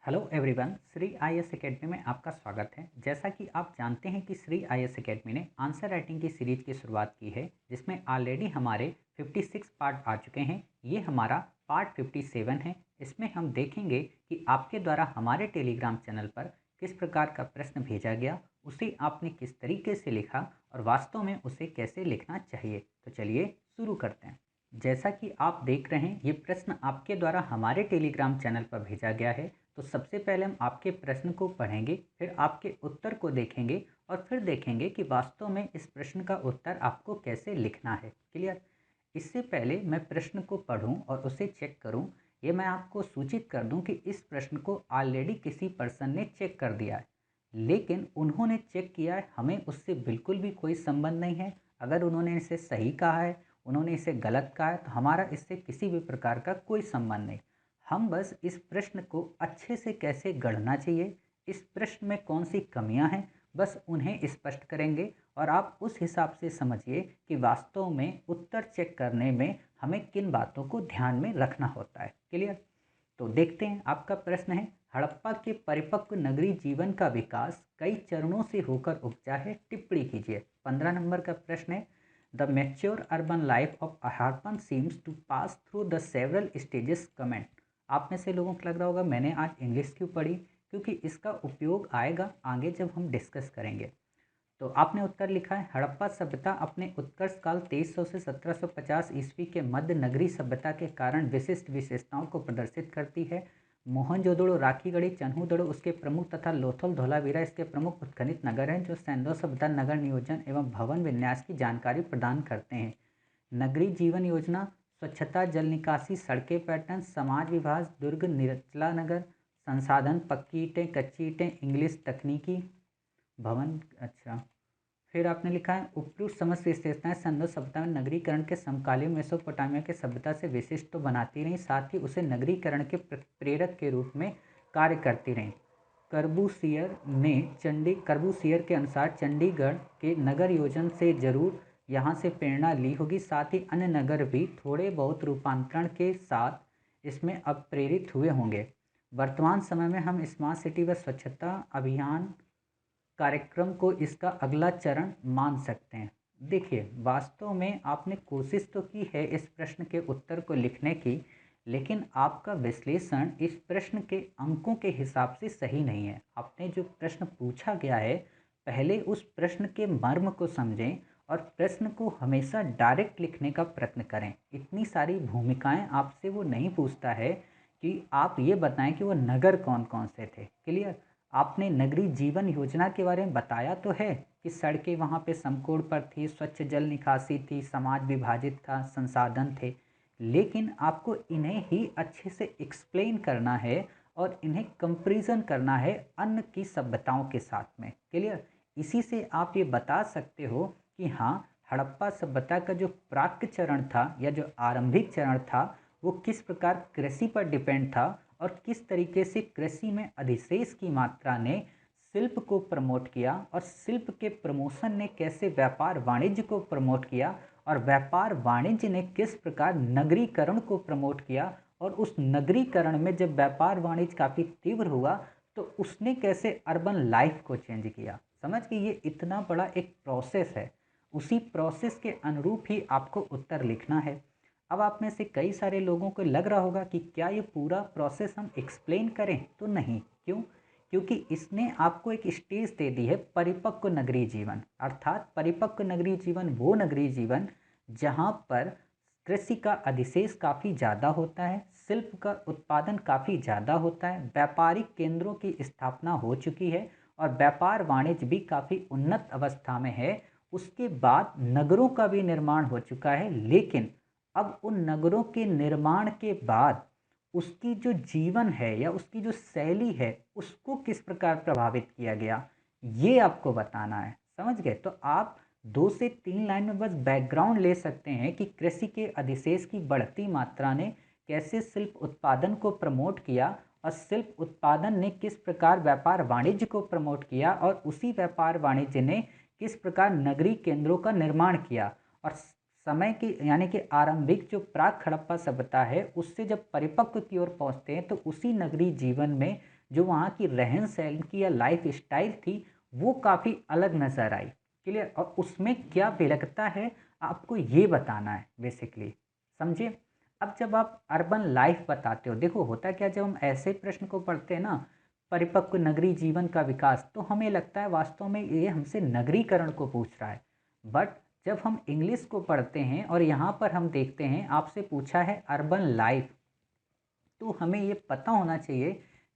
Hello everyone, Shri IAS academy में आपका स्वागत है। जैसा कि आप जानते हैं कि श्री आईएएस एकेडमी ने आंसर राइटिंग की सीरीज की शुरुआत की है, जिसमें ऑलरेडी हमारे 56 पार्ट आ चुके हैं। ये हमारा पार्ट 57 है। इसमें हम देखेंगे कि आपके द्वारा हमारे टेलीग्राम चैनल पर किस प्रकार का प्रश्न भेजा गया, उसे आपने किस तरीके से लिखा और वास्तव में उसे कैसे लिखना चाहिए। तो चलिए शुरू करते हैं। जैसा कि आप देख रहे हैं, ये प्रश्न आपके द्वारा हमारे टेलीग्राम चैनल पर भेजा गया है। तो सबसे पहले हम आपके प्रश्न को पढ़ेंगे, फिर आपके उत्तर को देखेंगे और फिर देखेंगे कि वास्तव में इस प्रश्न का उत्तर आपको कैसे लिखना है। क्लियर? इससे पहले मैं प्रश्न को पढूं और उसे चेक करूं, ये मैं आपको सूचित कर दूं कि इस प्रश्न को ऑलरेडी किसी पर्सन ने चेक कर दिया है, लेकिन उन्होंने चेक किया है, हमें उससे बिल्कुल भी कोई संबंध नहीं है। अगर उन्होंने इसे सही कहा है, उन्होंने इसे गलत कहा है, तो हमारा इससे किसी भी प्रकार का कोई संबंध नहीं। हम बस इस प्रश्न को अच्छे से कैसे गढ़ना चाहिए, इस प्रश्न में कौन सी कमियां हैं, बस उन्हें स्पष्ट करेंगे और आप उस हिसाब से समझिए कि वास्तव में उत्तर चेक करने में हमें किन बातों को ध्यान में रखना होता है। क्लियर? तो देखते हैं, आपका प्रश्न है, हड़प्पा के परिपक्व नगरीय जीवन का विकास कई चरणों से होकर उपजा है, टिप्पणी कीजिए। 15 नंबर का प्रश्न है, the mature urban life of Harappan seems to pass through the several stages, comment. आप में से लोगों को लग रहा होगा मैंने आज इंग्लिश क्यों पढ़ी, क्योंकि इसका उपयोग आएगा आगे जब हम डिस्कस करेंगे। तो आपने उत्तर लिखा है, हड़प्पा सभ्यता अपने उत्कर्ष काल 2300 से 1750 ईस्वी के मध्य नगरीय सभ्यता के कारण विशिष्ट विशेषताओं को प्रदर्शित करती है। मोहनजोदड़ो, राखीगढ़ी, चन्हूगढ़ उसके प्रमुख तथा लोथल धोलावीरा इसके प्रमुख उत्खनित नगर हैं, जो सैंडो सभ्यता नगर नियोजन एवं भवन विन्यास की जानकारी प्रदान करते हैं। नगरीय जीवन योजना, स्वच्छता, जल निकासी, सड़कें, पैटर्न, समाज विभाग, दुर्ग, निचला नगर, संसाधन, पक्की ईंटें, कच्ची ईंटें, इंग्लिश, तकनीकी भवन। अच्छा, फिर आपने लिखा है, उपयुक्त समस्त विशेषताएं संदो सभ्यता में नगरीकरण के समकालीन मेसोपोटामिया के सभ्यता से विशिष्ट तो बनाती रहीं, साथ ही उसे नगरीकरण के प्रेरक के रूप में कार्य करती रहीं। कर्बूसियर के अनुसार चंडीगढ़ के नगर योजना से जरूर यहाँ से प्रेरणा ली होगी, साथ ही अन्य नगर भी थोड़े बहुत रूपांतरण के साथ इसमें अब प्रेरित हुए होंगे। वर्तमान समय में हम स्मार्ट सिटी व स्वच्छता अभियान कार्यक्रम को इसका अगला चरण मान सकते हैं। देखिए, वास्तव में आपने कोशिश तो की है इस प्रश्न के उत्तर को लिखने की, लेकिन आपका विश्लेषण इस प्रश्न के अंकों के हिसाब से सही नहीं है। आपने जो प्रश्न पूछा गया है, पहले उस प्रश्न के मर्म को समझें और प्रश्न को हमेशा डायरेक्ट लिखने का प्रयत्न करें। इतनी सारी भूमिकाएं आपसे वो नहीं पूछता है कि आप ये बताएं कि वो नगर कौन कौन से थे। क्लियर? आपने नगरीय जीवन योजना के बारे में बताया तो है कि सड़कें वहाँ पे समकोण पर थी, स्वच्छ जल निकासी थी, समाज विभाजित था, संसाधन थे, लेकिन आपको इन्हें ही अच्छे से एक्सप्लेन करना है और इन्हें कंपैरिजन करना है अन्य की सभ्यताओं के साथ में। क्लियर? इसी से आप ये बता सकते हो कि हाँ, हड़प्पा सभ्यता का जो प्राक् चरण था या जो आरंभिक चरण था, वो किस प्रकार कृषि पर डिपेंड था और किस तरीके से कृषि में अधिशेष की मात्रा ने शिल्प को प्रमोट किया और शिल्प के प्रमोशन ने कैसे व्यापार वाणिज्य को प्रमोट किया और व्यापार वाणिज्य ने किस प्रकार नगरीकरण को प्रमोट किया और उस नगरीकरण में जब व्यापार वाणिज्य काफ़ी तीव्र हुआ तो उसने कैसे अर्बन लाइफ को चेंज किया। समझ गए? ये इतना बड़ा एक प्रोसेस है, उसी प्रोसेस के अनुरूप ही आपको उत्तर लिखना है। अब आप में से कई सारे लोगों को लग रहा होगा कि क्या ये पूरा प्रोसेस हम एक्सप्लेन करें, तो नहीं। क्यों? क्योंकि इसने आपको एक स्टेज दे दी है, परिपक्व नगरीय जीवन। अर्थात परिपक्व नगरीय जीवन वो नगरीय जीवन जहाँ पर कृषि का अधिशेष काफ़ी ज़्यादा होता है, शिल्प का उत्पादन काफ़ी ज़्यादा होता है, व्यापारिक केंद्रों की स्थापना हो चुकी है और व्यापार वाणिज्य भी काफ़ी उन्नत अवस्था में है। उसके बाद नगरों का भी निर्माण हो चुका है, लेकिन अब उन नगरों के निर्माण के बाद उसकी जो जीवन है या उसकी जो शैली है, उसको किस प्रकार प्रभावित किया गया, ये आपको बताना है। समझ गए? तो आप 2 से 3 लाइन में बस बैकग्राउंड ले सकते हैं कि कृषि के अधिशेष की बढ़ती मात्रा ने कैसे शिल्प उत्पादन को प्रमोट किया और शिल्प उत्पादन ने किस प्रकार व्यापार वाणिज्य को प्रमोट किया और उसी व्यापार वाणिज्य ने किस प्रकार नगरीय केंद्रों का निर्माण किया। और समय की यानी कि आरंभिक जो प्राक हड़प्पा सभ्यता है, उससे जब परिपक्व की ओर पहुंचते हैं तो उसी नगरीय जीवन में जो वहाँ की रहन सहन की या लाइफ स्टाइल थी वो काफ़ी अलग नज़र आई। क्लियर? और उसमें क्या विलक्षणता है आपको ये बताना है बेसिकली, समझे? अब जब आप अर्बन लाइफ बताते हो, देखो होता क्या, जब हम ऐसे प्रश्न को पढ़ते हैं ना, परिपक्व नगरीय जीवन का विकास, तो हमें लगता है वास्तव में ये हमसे नगरीकरण को पूछ रहा है। बट जब हम इंग्लिश को पढ़ते हैं और यहाँ पर हम देखते हैं आपसे पूछा है अर्बन लाइफ, तो हमें ये पता होना चाहिए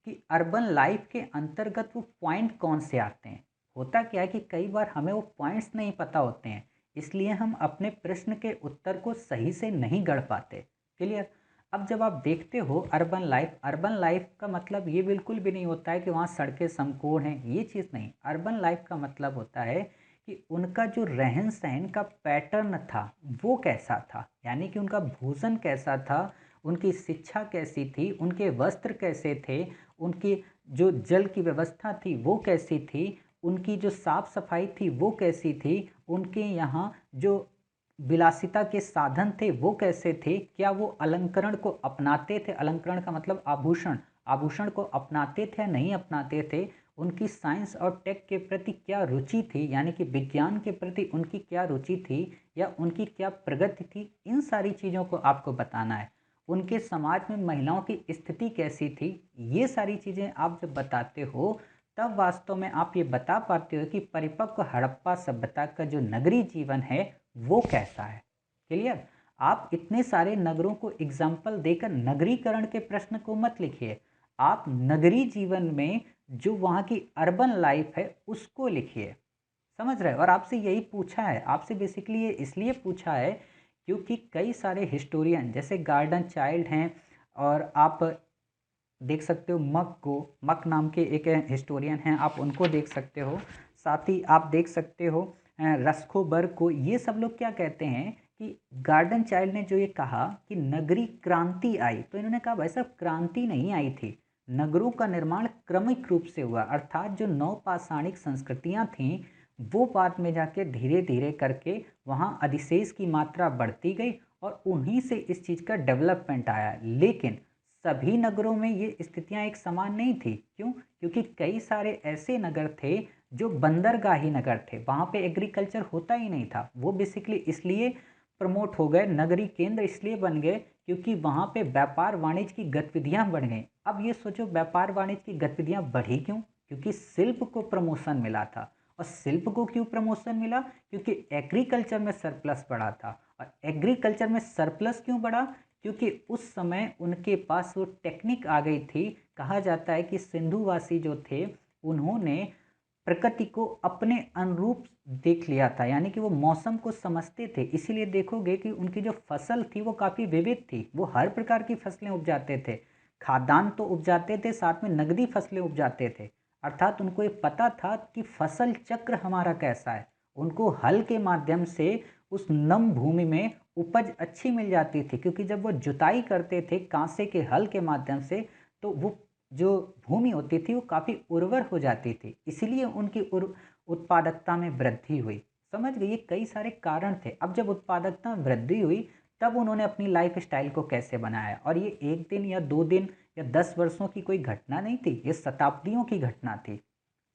कि अर्बन लाइफ के अंतर्गत वो पॉइंट कौन से आते हैं। होता क्या है कि कई बार हमें वो पॉइंट्स नहीं पता होते हैं, इसलिए हम अपने प्रश्न के उत्तर को सही से नहीं गढ़ पाते। क्लियर? अब जब आप देखते हो अर्बन लाइफ का मतलब ये बिल्कुल भी नहीं होता है कि वहाँ सड़कें समकोण हैं, ये चीज़ नहीं। अर्बन लाइफ का मतलब होता है कि उनका जो रहन सहन का पैटर्न था वो कैसा था, यानी कि उनका भोजन कैसा था, उनकी शिक्षा कैसी थी, उनके वस्त्र कैसे थे, उनकी जो जल की व्यवस्था थी वो कैसी थी, उनकी जो साफ सफाई थी वो कैसी थी, उनके यहाँ जो विलासिता के साधन थे वो कैसे थे, क्या वो अलंकरण को अपनाते थे, अलंकरण का मतलब आभूषण, आभूषण को अपनाते थे या नहीं अपनाते थे, उनकी साइंस और टेक के प्रति क्या रुचि थी, यानी कि विज्ञान के प्रति उनकी क्या रुचि थी या उनकी क्या प्रगति थी, इन सारी चीज़ों को आपको बताना है। उनके समाज में महिलाओं की स्थिति कैसी थी, ये सारी चीज़ें आप जब बताते हो तब वास्तव में आप ये बता पाते हो कि परिपक्व हड़प्पा सभ्यता का जो नगरीय जीवन है वो कैसा है। क्लियर? आप इतने सारे नगरों को एग्जाम्पल देकर नगरीकरण के प्रश्न को मत लिखिए, आप नगरीय जीवन में जो वहाँ की अर्बन लाइफ है उसको लिखिए। समझ रहे हो? और आपसे यही पूछा है, आपसे बेसिकली ये इसलिए पूछा है क्योंकि कई सारे हिस्टोरियन जैसे गार्डन चाइल्ड हैं, और आप देख सकते हो मक नाम के एक हिस्टोरियन हैं, आप उनको देख सकते हो। साथ ही आप देख सकते हो रस्कोबर्ग को। ये सब लोग क्या कहते हैं कि गार्डन चाइल्ड ने जो ये कहा कि नगरी क्रांति आई, तो इन्होंने कहा भाई साहब क्रांति नहीं आई थी, नगरों का निर्माण क्रमिक रूप से हुआ, अर्थात जो नवपाषाणिक संस्कृतियां थीं वो बाद में जाके धीरे धीरे करके वहाँ अधिशेष की मात्रा बढ़ती गई और उन्हीं से इस चीज़ का डेवलपमेंट आया। लेकिन सभी नगरों में ये स्थितियां एक समान नहीं थी। क्यों? क्योंकि कई सारे ऐसे नगर थे जो बंदरगाही नगर थे, वहाँ पे एग्रीकल्चर होता ही नहीं था। वो बेसिकली इसलिए प्रमोट हो गए, नगरीय केंद्र इसलिए बन गए क्योंकि वहाँ पे व्यापार वाणिज्य की गतिविधियाँ बढ़ गई। अब ये सोचो व्यापार वाणिज्य की गतिविधियाँ बढ़ी क्यों? क्योंकि शिल्प को प्रमोशन मिला था। और शिल्प को क्यों प्रमोशन मिला? क्योंकि एग्रीकल्चर में सरप्लस बढ़ा था। और एग्रीकल्चर में सरप्लस क्यों बढ़ा? क्योंकि उस समय उनके पास वो टेक्निक आ गई थी। कहा जाता है कि सिंधुवासी जो थे उन्होंने प्रकृति को अपने अनुरूप देख लिया था, यानी कि वो मौसम को समझते थे। इसीलिए देखोगे कि उनकी जो फसल थी वो काफ़ी विविध थी, वो हर प्रकार की फसलें उपजाते थे, खाद्यान्न तो उपजाते थे, साथ में नगदी फसलें उपजाते थे। अर्थात उनको ये पता था कि फसल चक्र हमारा कैसा है। उनको हल के माध्यम से उस नम भूमि में उपज अच्छी मिल जाती थी, क्योंकि जब वो जुताई करते थे कांसे के हल के माध्यम से तो वो जो भूमि होती थी वो काफ़ी उर्वर हो जाती थी, इसीलिए उनकी उत्पादकता में वृद्धि हुई। समझ गए? ये कई सारे कारण थे। अब जब उत्पादकता में वृद्धि हुई तब उन्होंने अपनी लाइफ स्टाइल को कैसे बनाया, और ये एक दिन या 2 दिन या 10 वर्षों की कोई घटना नहीं थी, ये शताब्दियों की घटना थी।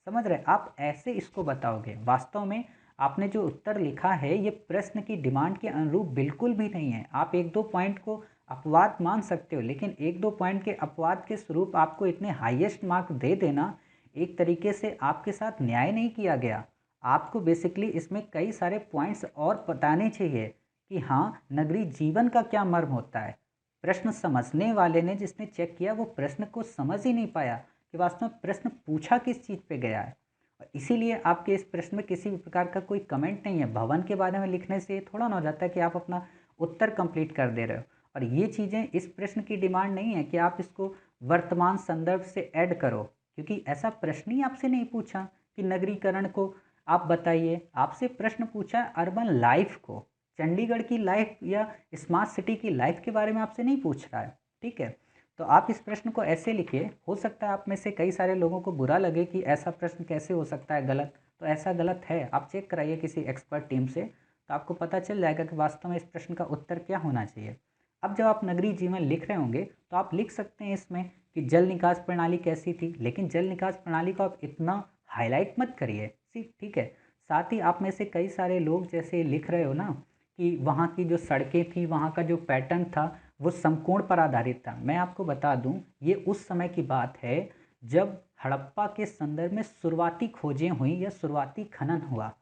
समझ रहे? आप ऐसे इसको बताओगे। वास्तव में आपने जो उत्तर लिखा है ये प्रश्न की डिमांड के अनुरूप बिल्कुल भी नहीं है। आप एक दो पॉइंट को अपवाद मान सकते हो, लेकिन एक दो पॉइंट के अपवाद के स्वरूप आपको इतने हाईएस्ट मार्क दे देना एक तरीके से आपके साथ न्याय नहीं किया गया। आपको बेसिकली इसमें कई सारे पॉइंट्स और बताने चाहिए कि हाँ नगरीय जीवन का क्या मर्म होता है। प्रश्न समझने वाले ने, जिसने चेक किया, वो प्रश्न को समझ ही नहीं पाया कि वास्तव में प्रश्न पूछा किस चीज़ पे गया है। और इसीलिए आपके इस प्रश्न में किसी भी प्रकार का कोई कमेंट नहीं है। भवन के बारे में लिखने से थोड़ा ना हो जाता है कि आप अपना उत्तर कंप्लीट कर दे रहे हो। और ये चीज़ें इस प्रश्न की डिमांड नहीं है कि आप इसको वर्तमान संदर्भ से ऐड करो, क्योंकि ऐसा प्रश्न ही आपसे नहीं पूछा कि नगरीकरण को आप बताइए। आपसे प्रश्न पूछा अर्बन लाइफ को, चंडीगढ़ की लाइफ या स्मार्ट सिटी की लाइफ के बारे में आपसे नहीं पूछ रहा है। ठीक है? तो आप इस प्रश्न को ऐसे लिखिए। हो सकता है आप में से कई सारे लोगों को बुरा लगे कि ऐसा प्रश्न कैसे हो सकता है गलत, तो ऐसा गलत है। आप चेक कराइए किसी एक्सपर्ट टीम से, तो आपको पता चल जाएगा कि वास्तव में इस प्रश्न का उत्तर क्या होना चाहिए। अब जब आप नगरीय जीवन लिख रहे होंगे तो आप लिख सकते हैं इसमें कि जल निकास प्रणाली कैसी थी, लेकिन जल निकास प्रणाली को आप इतना हाईलाइट मत करिए, ठीक है। साथ ही आप में से कई सारे लोग जैसे लिख रहे हो ना कि वहाँ की जो सड़कें थी, वहाँ का जो पैटर्न था वो समकोण पर आधारित था। मैं आपको बता दूं, ये उस समय की बात है जब हड़प्पा के संदर्भ में शुरुआती खोजें हुई या शुरुआती खनन हुआ।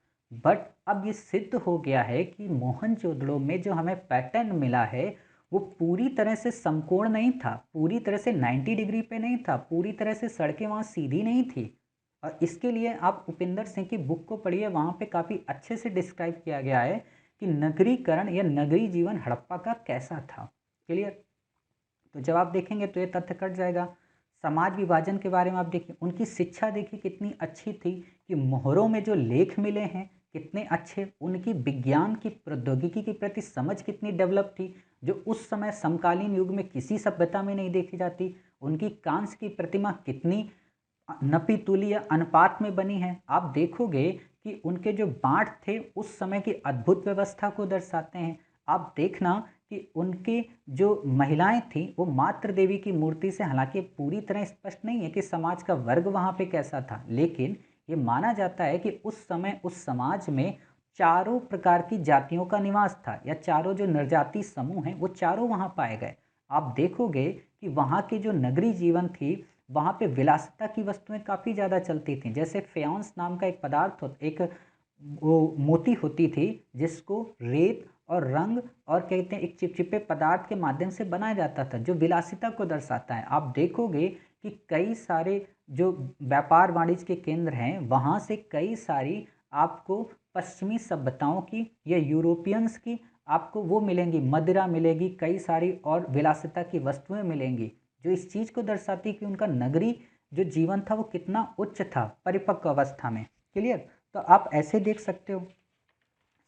बट अब ये सिद्ध हो गया है कि मोहनजोदड़ो में जो हमें पैटर्न मिला है वो पूरी तरह से समकोण नहीं था, पूरी तरह से 90 डिग्री पे नहीं था, पूरी तरह से सड़कें वहाँ सीधी नहीं थी। और इसके लिए आप उपिंदर सिंह की बुक को पढ़िए, वहाँ पे काफ़ी अच्छे से डिस्क्राइब किया गया है कि नगरीकरण या नगरी जीवन हड़प्पा का कैसा था। क्लियर? तो जब आप देखेंगे तो ये तथ्य कट जाएगा। समाज विभाजन के बारे में आप देखिए, उनकी शिक्षा देखिए कितनी अच्छी थी कि मोहरों में जो लेख मिले हैं कितने अच्छे, उनकी विज्ञान की प्रौद्योगिकी के प्रति समझ कितनी डेवलप थी जो उस समय समकालीन युग में किसी सभ्यता में नहीं देखी जाती। उनकी कांस्य की प्रतिमा कितनी नपी तुली या अनुपात में बनी है। आप देखोगे कि उनके जो बाँट थे उस समय की अद्भुत व्यवस्था को दर्शाते हैं। आप देखना कि उनके जो महिलाएं थीं वो मातृ देवी की मूर्ति से, हालांकि पूरी तरह स्पष्ट नहीं है कि समाज का वर्ग वहाँ पे कैसा था, लेकिन ये माना जाता है कि उस समय उस समाज में चारों प्रकार की जातियों का निवास था, या चारों जो नरजाति समूह हैं वो चारों वहाँ पाए गए। आप देखोगे कि वहाँ की जो नगरी जीवन थी वहाँ पे विलासिता की वस्तुएं काफ़ी ज़्यादा चलती थीं। जैसे फेयंस नाम का एक पदार्थ एक वो मोती होती थी जिसको रेत और रंग और कहते हैं एक चिपचिपे पदार्थ के माध्यम से बनाया जाता था जो विलासिता को दर्शाता है। आप देखोगे कि कई सारे जो व्यापार वाणिज्य के केंद्र हैं वहाँ से कई सारी आपको पश्चिमी सभ्यताओं की या यूरोपियंस की आपको वो मिलेंगी, मदिरा मिलेगी, कई सारी और विलासिता की वस्तुएं मिलेंगी जो इस चीज़ को दर्शाती कि उनका नगरी जो जीवन था वो कितना उच्च था परिपक्व अवस्था में। क्लियर? तो आप ऐसे देख सकते हो।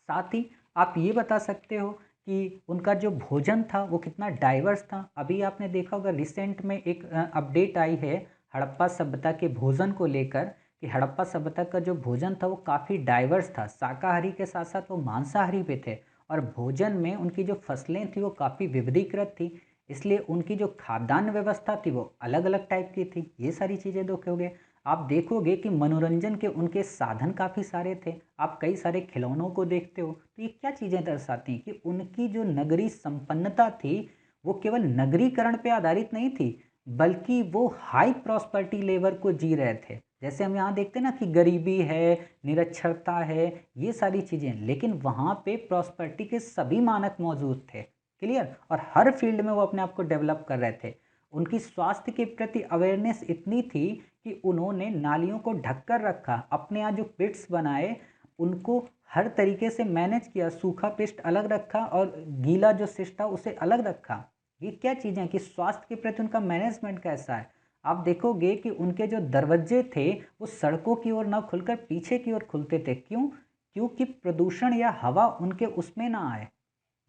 साथ ही आप ये बता सकते हो कि उनका जो भोजन था वो कितना डाइवर्स था। अभी आपने देखा होगा रिसेंट में एक अपडेट आई है हड़प्पा सभ्यता के भोजन को लेकर कि हड़प्पा सभ्यता का जो भोजन था वो काफ़ी डाइवर्स था, शाकाहारी के साथ साथ वो मांसाहारी भी थे, और भोजन में उनकी जो फसलें थी वो काफ़ी विविधीकृत थी, इसलिए उनकी जो खाद्यान्न व्यवस्था थी वो अलग अलग टाइप की थी। ये सारी चीज़ें देखोगे। आप देखोगे कि मनोरंजन के उनके साधन काफ़ी सारे थे। आप कई सारे खिलौनों को देखते हो तो ये क्या चीज़ें दर्शाती हैं कि उनकी जो नगरी संपन्नता थी वो केवल नगरीकरण पे आधारित नहीं थी, बल्कि वो हाई प्रॉस्पेरिटी लेवल को जी रहे थे। जैसे हम यहाँ देखते हैं ना कि गरीबी है, निरक्षरता है, ये सारी चीज़ें, लेकिन वहाँ पे प्रॉस्पेरिटी के सभी मानक मौजूद थे। क्लियर? और हर फील्ड में वो अपने आप को डेवलप कर रहे थे। उनकी स्वास्थ्य के प्रति अवेयरनेस इतनी थी कि उन्होंने नालियों को ढककर रखा, अपने यहाँ जो पिट्स बनाए उनको हर तरीके से मैनेज किया, सूखा पिस्ट अलग रखा और गीला जो शिस्ट था उसे अलग रखा। ये क्या चीज़ें हैं कि स्वास्थ्य के प्रति उनका मैनेजमेंट कैसा है। आप देखोगे कि उनके जो दरवाजे थे वो सड़कों की ओर ना खुलकर पीछे की ओर खुलते थे। क्यों? क्योंकि प्रदूषण या हवा उनके उसमें ना आए।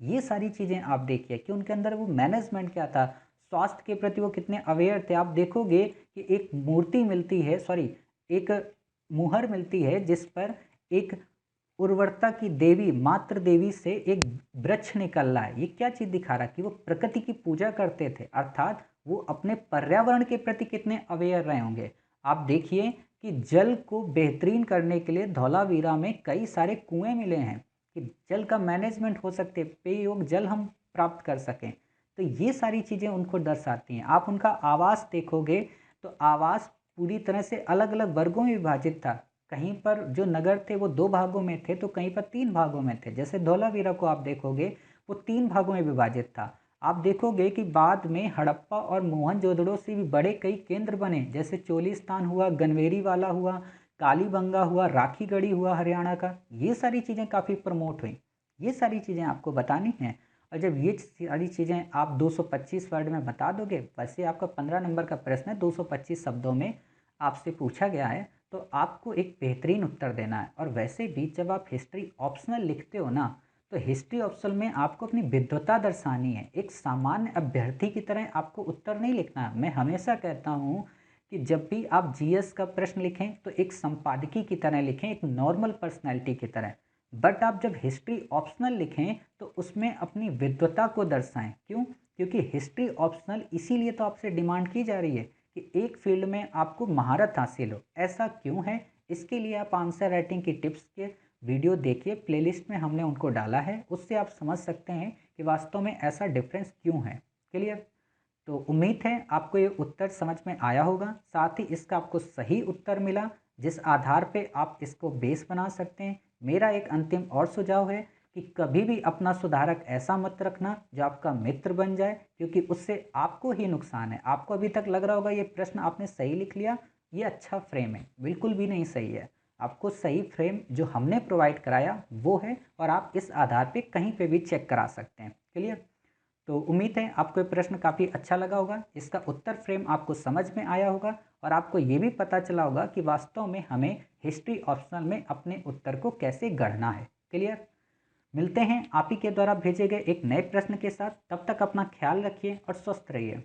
ये सारी चीज़ें आप देखिए कि उनके अंदर वो मैनेजमेंट क्या था, स्वास्थ्य के प्रति वो कितने अवेयर थे। आप देखोगे कि एक मूर्ति मिलती है, सॉरी, एक मुहर मिलती है जिस पर एक उर्वरता की देवी, मातृ देवी से एक वृक्ष निकल रहा है। ये क्या चीज़ दिखा रहा है कि वो प्रकृति की पूजा करते थे, अर्थात वो अपने पर्यावरण के प्रति कितने अवेयर रहे होंगे। आप देखिए कि जल को बेहतरीन करने के लिए धौलावीरा में कई सारे कुएं मिले हैं कि जल का मैनेजमेंट हो सकते, पेय योग्य जल हम प्राप्त कर सकें। तो ये सारी चीज़ें उनको दर्शाती हैं। आप उनका आवास देखोगे तो आवास पूरी तरह से अलग अलग वर्गों में विभाजित था। कहीं पर जो नगर थे वो 2 भागों में थे तो कहीं पर 3 भागों में थे। जैसे धौलावीरा को आप देखोगे वो 3 भागों में विभाजित था। आप देखोगे कि बाद में हड़प्पा और मोहनजोदड़ो से भी बड़े कई केंद्र बने, जैसे चोलिस्तान हुआ, गनवेरी वाला हुआ, कालीबंगा हुआ, राखीगढ़ी हुआ हरियाणा का। ये सारी चीज़ें काफ़ी प्रमोट हुई। ये सारी चीज़ें आपको बतानी हैं, और जब ये सारी चीज़ें आप 225 वर्ड में बता दोगे, वैसे आपका 15 नंबर का प्रश्न है, 225 शब्दों में आपसे पूछा गया है, तो आपको एक बेहतरीन उत्तर देना है। और वैसे भी जब आप हिस्ट्री ऑप्शनल लिखते हो ना, तो हिस्ट्री ऑप्शनल में आपको अपनी विद्वता दर्शानी है। एक सामान्य अभ्यर्थी की तरह आपको उत्तर नहीं लिखना है। मैं हमेशा कहता हूँ कि जब भी आप जीएस का प्रश्न लिखें तो एक संपादकीय की तरह लिखें, एक नॉर्मल पर्सनैलिटी की तरह। बट आप जब हिस्ट्री ऑप्शनल लिखें तो उसमें अपनी विद्वता को दर्शाएं। क्यों? क्योंकि हिस्ट्री ऑप्शनल इसीलिए तो आपसे डिमांड की जा रही है कि एक फील्ड में आपको महारत हासिल हो। ऐसा क्यों है, इसके लिए आप आंसर राइटिंग की टिप्स के वीडियो देखिए, प्लेलिस्ट में हमने उनको डाला है, उससे आप समझ सकते हैं कि वास्तव में ऐसा डिफरेंस क्यों है। क्लियर? तो उम्मीद है आपको ये उत्तर समझ में आया होगा, साथ ही इसका आपको सही उत्तर मिला जिस आधार पे आप इसको बेस बना सकते हैं। मेरा एक अंतिम और सुझाव है कि कभी भी अपना सुधारक ऐसा मत रखना जो आपका मित्र बन जाए, क्योंकि उससे आपको ही नुकसान है। आपको अभी तक लग रहा होगा ये प्रश्न आपने सही लिख लिया, ये अच्छा फ्रेम है, बिल्कुल भी नहीं सही है। आपको सही फ्रेम जो हमने प्रोवाइड कराया वो है, और आप इस आधार पे कहीं पे भी चेक करा सकते हैं। क्लियर? तो उम्मीद है आपको ये प्रश्न काफ़ी अच्छा लगा होगा, इसका उत्तर फ्रेम आपको समझ में आया होगा, और आपको ये भी पता चला होगा कि वास्तव में हमें हिस्ट्री ऑप्शनल में अपने उत्तर को कैसे गढ़ना है। क्लियर? मिलते हैं आप ही के द्वारा भेजे गए एक नए प्रश्न के साथ। तब तक अपना ख्याल रखिए और स्वस्थ रहिए।